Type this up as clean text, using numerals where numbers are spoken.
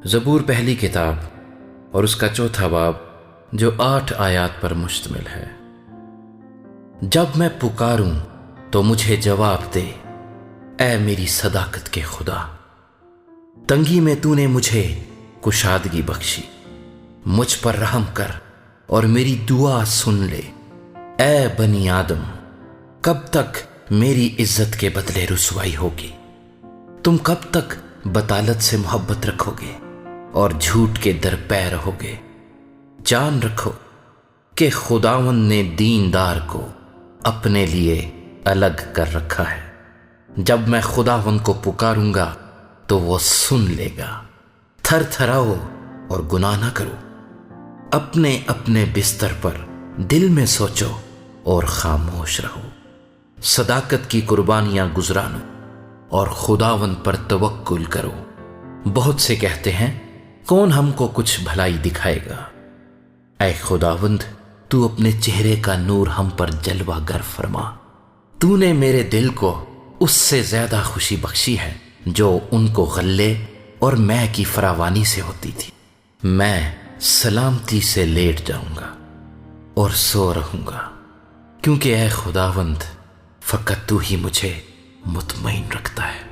زبور پہلی کتاب اور اس کا چوتھا باب جو 8 آیات پر مشتمل ہے۔ جب میں پکاروں تو مجھے جواب دے، اے میری صداقت کے خدا۔ تنگی میں تو نے مجھے کشادگی بخشی، مجھ پر رحم کر اور میری دعا سن لے۔ اے بنی آدم، کب تک میری عزت کے بدلے رسوائی ہوگی؟ تم کب تک بطالت سے محبت رکھو گے اور جھوٹ کے در پے رہو گے؟ جان رکھو کہ خداوند نے دیندار کو اپنے لیے الگ کر رکھا ہے۔ جب میں خداوند کو پکاروں گا تو وہ سن لے گا۔ تھر تھراؤ اور گناہ نہ کرو، اپنے اپنے بستر پر دل میں سوچو اور خاموش رہو۔ صداقت کی قربانیاں گزرانو اور خداوند پر توکل کرو۔ بہت سے کہتے ہیں، کون ہم کو کچھ بھلائی دکھائے گا؟ اے خداوند، تو اپنے چہرے کا نور ہم پر جلوہ گر فرما۔ تو نے میرے دل کو اس سے زیادہ خوشی بخشی ہے جو ان کو غلے اور مے کی فراوانی سے ہوتی تھی۔ میں سلامتی سے لیٹ جاؤں گا اور سو رہوں گا، کیونکہ اے خداوند، فقط تو ہی مجھے مطمئن رکھتا ہے۔